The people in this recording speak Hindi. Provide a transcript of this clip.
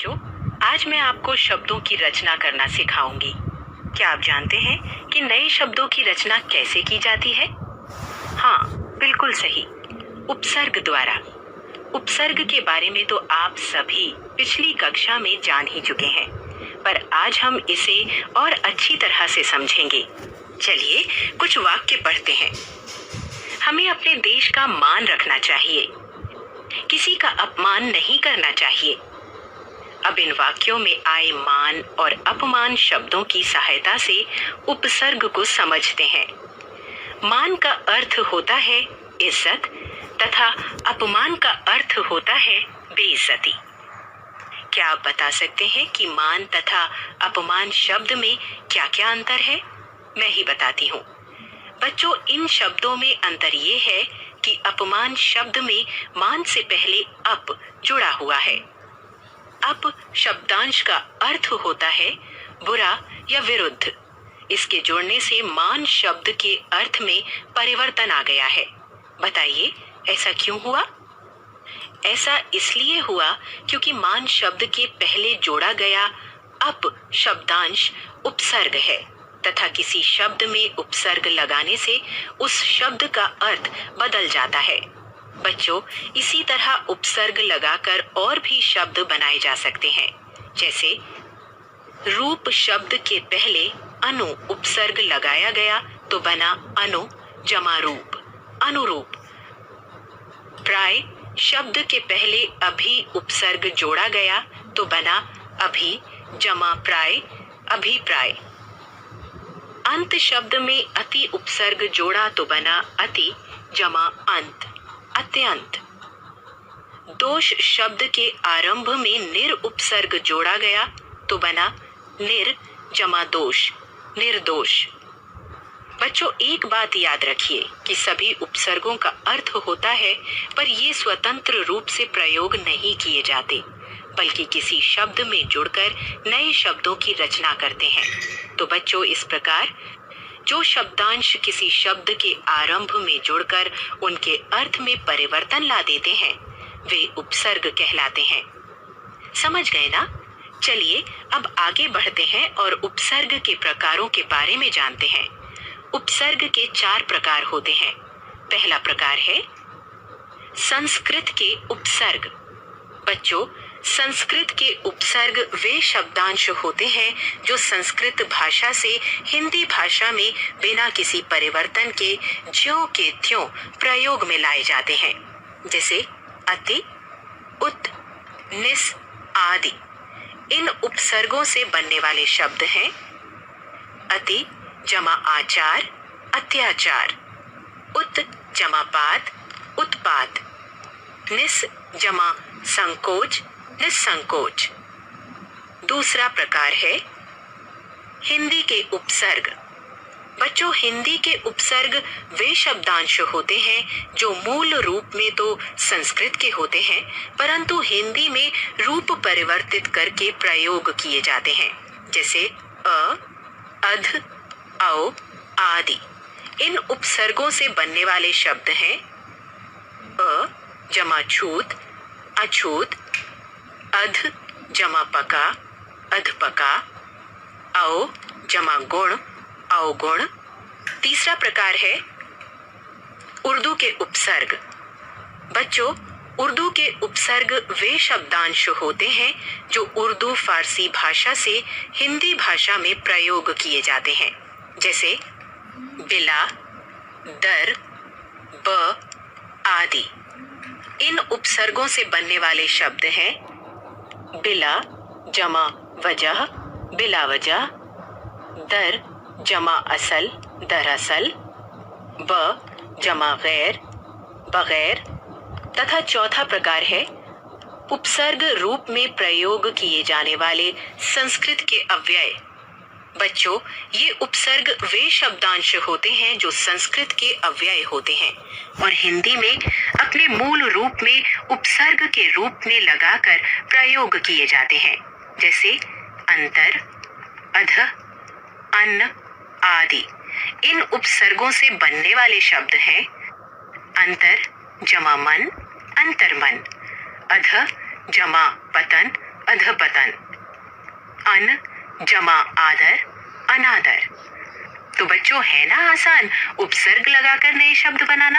बच्चों, आज मैं आपको शब्दों की रचना करना सिखाऊंगी। क्या आप जानते हैं कि नए शब्दों की रचना कैसे की जाती है? हाँ, बिल्कुल सही, उपसर्ग द्वारा। उपसर्ग के बारे में तो आप सभी पिछली कक्षा में जान ही चुके हैं, पर आज हम इसे और अच्छी तरह से समझेंगे। चलिए कुछ वाक्य पढ़ते हैं। हमें अपने देश का मान रखना चाहिए, किसी का अपमान नहीं करना चाहिए। अब इन वाक्यों में आए मान और अपमान शब्दों की सहायता से उपसर्ग को समझते हैं। मान का अर्थ होता है इज्जत तथा अपमान का अर्थ होता है बेइज्जती। क्या आप बता सकते हैं कि मान तथा अपमान शब्द में क्या क्या अंतर है? मैं ही बताती हूँ। बच्चों, इन शब्दों में अंतर ये है कि अपमान शब्द में मान से पहले अप जुड़ा हुआ है। अप शब्दांश का अर्थ होता है बुरा या विरुद्ध। इसके जुड़ने से मान शब्द के अर्थ में परिवर्तन आ गया है। बताइए ऐसा क्यों हुआ? ऐसा इसलिए हुआ क्योंकि मान शब्द के पहले जोड़ा गया अप शब्दांश उपसर्ग है तथा किसी शब्द में उपसर्ग लगाने से उस शब्द का अर्थ बदल जाता है। बच्चों, इसी तरह उपसर्ग लगाकर और भी शब्द बनाए जा सकते हैं। जैसे रूप शब्द के पहले अनु उपसर्ग लगाया गया तो बना अनु जमा रूप, अनुरूप। प्राय शब्द के पहले अभी उपसर्ग जोड़ा गया तो बना अभी जमा प्राय, अभिप्राय। अंत शब्द में अति उपसर्ग जोड़ा तो बना अति जमा अंत, अत्यंत। दोष शब्द के आरंभ में निर उपसर्ग जोड़ा गया तो बना निर जमा दोष, निर्दोष। बच्चों, एक बात याद रखिए कि सभी उपसर्गों का अर्थ होता है, पर ये स्वतंत्र रूप से प्रयोग नहीं किए जाते, बल्कि किसी शब्द में जुड़कर नए शब्दों की रचना करते हैं। तो बच्चों, इस प्रकार जो शब्दांश किसी शब्द के आरंभ में जुड़कर उनके अर्थ में परिवर्तन ला देते हैं, वे उपसर्ग कहलाते हैं। समझ गए ना? चलिए अब आगे बढ़ते हैं और उपसर्ग के प्रकारों के बारे में जानते हैं। उपसर्ग के 4 प्रकार होते हैं। पहला प्रकार है संस्कृत के उपसर्ग। बच्चों, संस्कृत के उपसर्ग वे शब्दांश होते हैं जो संस्कृत भाषा से हिंदी भाषा में बिना किसी परिवर्तन के ज्यों के त्यों प्रयोग में लाए जाते हैं। जैसे अति, उत, निस आदि। इन उपसर्गों से बनने वाले शब्द हैं अति जमा आचार, अत्याचार। उत जमा पात, उत्पात। निस जमा संकोच, निस्संकोच। दूसरा प्रकार है हिंदी के उपसर्ग। बच्चों, हिंदी के उपसर्ग वे शब्दांश होते हैं जो मूल रूप में तो संस्कृत के होते हैं, परंतु हिंदी में रूप परिवर्तित करके प्रयोग किए जाते हैं। जैसे अ, अध, औ आदि। इन उपसर्गों से बनने वाले शब्द हैं अ जमा छूत, अछूत। अध जमा पका, अधपका। औ जमा गुण, अवगुण। तीसरा प्रकार है उर्दू के उपसर्ग। बच्चों, उर्दू के उपसर्ग वे शब्दांश होते हैं जो उर्दू फारसी भाषा से हिंदी भाषा में प्रयोग किए जाते हैं। जैसे बिला, दर, ब आदि। इन उपसर्गों से बनने वाले शब्द हैं बिला जमा वजह, बिला वजह। दर जमा असल, दरअसल। ब जमा गैर, बगैर। तथा चौथा प्रकार है उपसर्ग रूप में प्रयोग किए जाने वाले संस्कृत के अव्यय। बच्चों, ये उपसर्ग वे शब्दांश होते हैं जो संस्कृत के अव्यय होते हैं और हिंदी में अपने मूल रूप में उपसर्ग के रूप में लगाकर प्रयोग किए जाते हैं। जैसे अंतर, अध, अन्न आदि। इन उपसर्गों से बनने वाले शब्द हैं अंतर जमा मन, अंतर्मन। अध जमा पतन, अधपतन। अन जमा आदर, अनादर। तो बच्चों, है ना आसान उपसर्ग लगाकर नए शब्द बनाना।